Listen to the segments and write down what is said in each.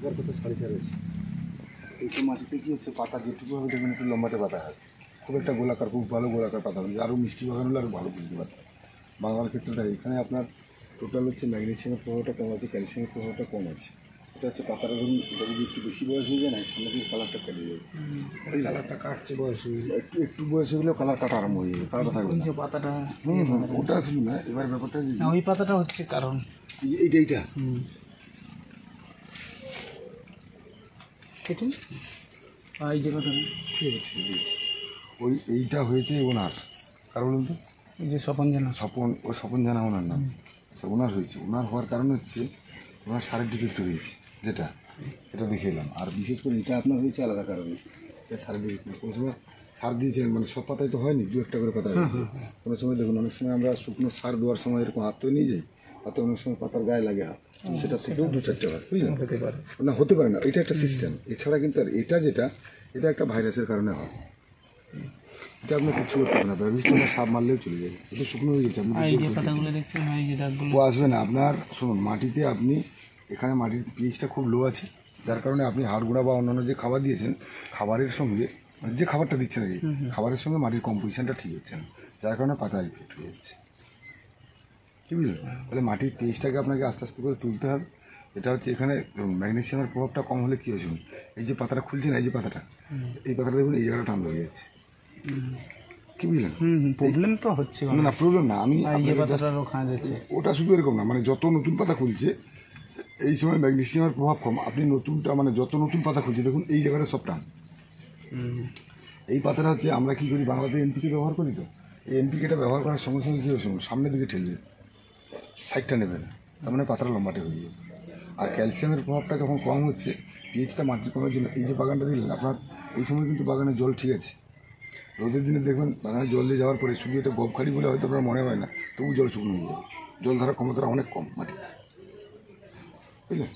থাকার কথা 4.5 আছে। এইসব মাটিতে কী হচ্ছে, পাতা যেটুকু হবে দেখবেন একটু লম্বাটে পাতা হয়, খুব একটা গোলাকার, খুব ভালো গোলাকার পাতা হবে। আরও মিষ্টি বাগান হলে আরও ভালো বুঝতে পারতাম। বাংলার ক্ষেত্রটা এখানে আপনার টোটাল হচ্ছে ম্যাগনেসিয়ামের প্রভাবটা কম আছে, ক্যালসিয়ামের প্রভাবটা কম আছে। এটা হচ্ছে পাতাটা ধরুন, এটা যদি একটু বেশি বয়স হয়ে যায় না, সামনে দিকে কালারটা কেটে যাবে। কালারটা কাটছে বয়স একটু একটু বয়স হলেও কালার কাটা আরম্ভ হয়ে যাবে, কালারটা থাকবে না। পাতাটা ওটা আসলে না, এবার ব্যাপারটা যে ওই পাতাটা হচ্ছে কারণ এইটা এইটা কেটে এই জায়গাটা ঠিক আছে, ঠিক আছে। ওই এইটা হয়েছে ওনার, কারণ বলুন তো, এই যে স্বপন জানা, স্বপন জানা ওনার নাম। ওনার হয়েছে, ওনার হওয়ার কারণ হচ্ছে ওনার সারের ডিফেক্ট হয়েছে, যেটা এটা দেখে এলাম। আর বিশেষ করে এটা আপনার হয়েছে আলাদা কারণে, এটা সারের ডিফেক্ট। কোনো সময় সার দিয়েছিলেন, মানে সব পাতায় তো হয়নি, 2-1টা করে পাতা হয়েছে। কোনো সময় দেখুন, অনেক সময় আমরা শুকনো সার দেওয়ার সময় এরকম হাত তো নিয়ে যাই, হাতে অনেক সময় পাতার গায়ে লাগে হাত, সেটা থেকেও 2-4টে হয়, বুঝলেন? হতে পারে না, হতে পারে না, এটা একটা সিস্টেম। এছাড়া কিন্তু আর এটা যেটা, এটা একটা ভাইরাসের কারণে হয়। এটা আপনার কিছু করতে হবে না, ব্যবস্থা সাপ মারলেও চলে যাবে। এটা শুকনো হয়ে গেছে, আপনি ও আসবে না আপনার। শুনুন, মাটিতে আপনি এখানে মাটির পিএইচটা খুব লো আছে, যার কারণে আপনি হাড় গুঁড়া বা অন্যান্য যে খাবার দিয়েছেন, খাবারের সঙ্গে যে খাবারটা দিচ্ছেন আর কি, খাবারের সঙ্গে মাটির কম্পোজিশনটা ঠিক হচ্ছে না, যার কারণে পাতা ইফেক্ট হয়ে যাচ্ছে। কি বুঝলেন? তাহলে মাটির পিএইচটাকে আপনাকে আস্তে আস্তে করে তুলতে হবে। এটা হচ্ছে এখানে ম্যাগনেসিয়ামের প্রভাবটা কম হলে কী হয়েছে, এই যে পাতাটা খুলছে না, এই যে পাতাটা, এই পাতাটা দেখুন এই জায়গাটা টান হয়ে যাচ্ছে। কি বুঝলেন? প্রবলেম তো হচ্ছে না, না প্রবলেম না, আমি ওটা শুধু এরকম না, মানে যত নতুন পাতা খুলছে এই সময় ম্যাগনেসিয়ামের প্রভাব কম, আপনি নতুনটা মানে যত নতুন পাতা খুলছে দেখুন এই জায়গাটা সব টান। এই পাতাটা হচ্ছে আমরা কী করি, বাংলাতে এনপিকে ব্যবহার করি, তো এই এনপিকেটা ব্যবহার করার সঙ্গে সঙ্গে কী হচ্ছে, সামনের দিকে ঠেলবে, সাইডটা নেবে না, তার মানে পাতাটা লম্বাটে হয়ে যাবে। আর ক্যালসিয়ামের প্রভাবটা যখন কম হচ্ছে, পিএইচটা মাটির কমের জন্য এই যে বাগানটা দিলেন আপনার, এই সময় কিন্তু বাগানে জল ঠিক আছে। রোদের দিনে দেখবেন বাগানে জল দিয়ে যাওয়ার পরে শুধু এটা গবখালি বলে হয়তো আপনার মনে হয় না, তবু জল শুকনো হয়ে যাবে, জল ধরার ক্ষমতাটা অনেক কম মাটিতে, বুঝলেন?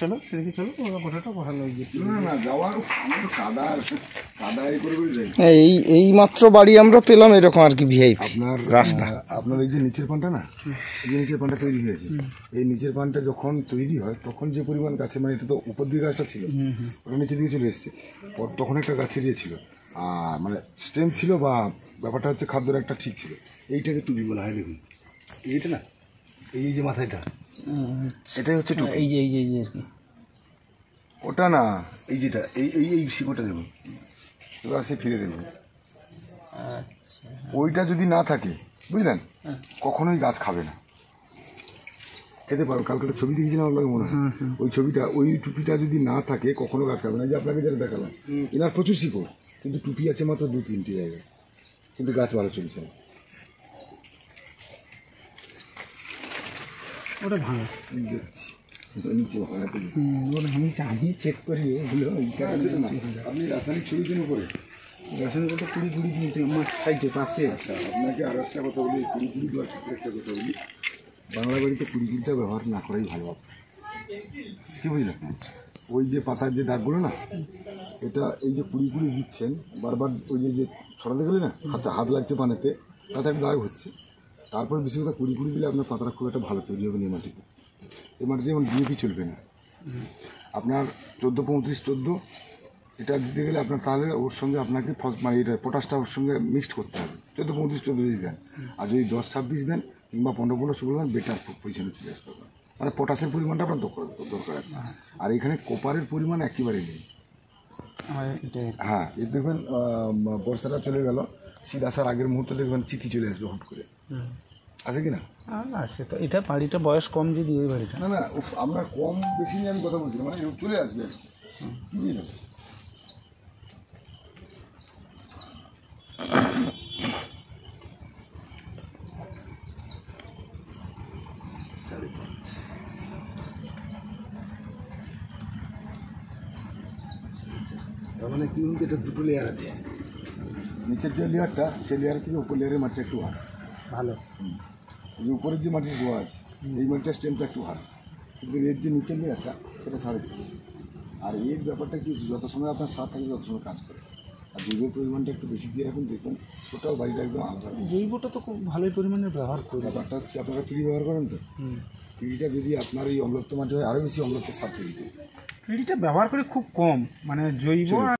চলো সেদিকে চলো, কথাটা ভালো না যাওয়ার এই মাত্র বাড়ি আমরা পেলাম এরকম আর কি ভিআইপি আপনার রাস্তা। আপনার এই যে নিচের পানটা না, এই যে নিচের পানটা তৈরি হয়েছে, এই নিচের পানটা যখন তৈরি হয় তখন যে পরিমাণ গাছে, মানে এটা তো উপর দিকে গাছটা ছিল, ওটা নিচের দিকে চলে এসছে, তখন একটা গাছ ছিঁড়িয়ে ছিল, আর মানে স্ট্রেংথ ছিল, বা ব্যাপারটা হচ্ছে খাদ্যের একটা ঠিক ছিল। এইটাকে টুপি বলা হয়, দেখুন এইটা না, এই যে মাথাটা, এটাই হচ্ছে টুপি। এই যে আর কি, ওটা না, এই যেটা এই শিকড়টা দেখুন, এবার সে ফিরে দেখুন, ওইটা যদি না থাকে, বুঝলেন, কখনোই গাছ খাবে না। খেতে পারো, কালকে একটা ছবি দেখেছিলাম আপনাকে মনে হয়, ওই ছবিটা, ওই টুপিটা যদি না থাকে কখনো গাছ খাবে না। যে আপনাকে যেটা দেখালাম, এনার প্রচুর শিকড়, কিন্তু টুপি আছে মাত্র 2-3টি জায়গায়, কিন্তু গাছ ভালো চলছে না। ওটা ভাঙা নিচে ভাঙাতে আমি চেক করি ওগুলো। আপনি রাসায়নিক ছবির উপরে রাসায়নিক তো কুড়ি দিয়েছি আমার সাইডে পাশে। আপনাকে আরও একটা কথা বলি, কুড়ি দেওয়ার ক্ষেত্রে একটা কথা বলি, বাংলা বাড়িতে কুড়িটা ব্যবহার না করাই ভালো হবে। কী বুঝলেন? ওই যে পাতার যে দাগগুলো না, এটা এই যে কুড়ি দিচ্ছেন বারবার, ওই যে ছড়াতে গেলে না হাত লাগছে পানেতে, তাতে একটা দাগ হচ্ছে। তারপর বিশেষ কথা কুড়ি দিলে আপনার পাতাটা খুব একটা ভালো তৈরি হবে না। এই মাটিতে, এই মাটিতে যেমন ডিএপি চলবে না আপনার, 14-35-14 এটা দিতে গেলে আপনার, তাহলে ওর সঙ্গে আপনাকে মানে এটা পটাশটা ওর সঙ্গে মিক্সড করতে হবে। 14-35-14 যদি দেন, আর যদি 10-26 দেন কিংবা 15-16 দেন, বেটার পজিশনে চলে আসতে হবে। মানে পটাশের পরিমাণটা আপনার দরকার আছে। আর এখানে কোপারের পরিমাণ একেবারেই নেই। হ্যাঁ, এই দেখবেন বর্ষাটা চলে গেল, শীত আসার আগের মুহূর্তে দেখবেন চিঠি চলে আসবে হুট করে, আছে কি না? আছে তো, এটা বাড়িটা বয়স কম যদি ওই বাড়িটা, না না আমরা কম বেশি নিয়ে আমি কথা বলছি, মানে চলে আসবে কি বুঝলেন? তার মানে কি বলতে, এটা দুটো লেয়ার আছে, নিচের যে লেয়ারটা সেই লেয়ার থেকে উপর লেয়ারের মাটিটা একটু হার ভালো, যে উপরের যে মাটির গোয়া আছে এই মাটিটার স্ট্রেংথটা একটু হার, কিন্তু এর যে নিচের লেয়ারটা সেটা সাড়ে থাকে। আর এর ব্যাপারটা কি, যত সময় আপনার সার থাকে তত সময় কাজ করে। আর জৈবের পরিমাণটা একটু বেশি দিয়ে রাখুন, দেখুন ওটাও বাড়িটা একদম আলাদা। জৈবটা তো খুব ভালোই পরিমাণে ব্যবহার করি। ব্যাপারটা হচ্ছে আপনারা ফ্রি ব্যবহার করেন তো, পিঁড়িটা যদি আপনার ওই অম্লত্ব মাটি হয় আরও বেশি অম্লত্ব সার তৈরি করবে। পিঁড়িটা ব্যবহার করে খুব কম, মানে জৈব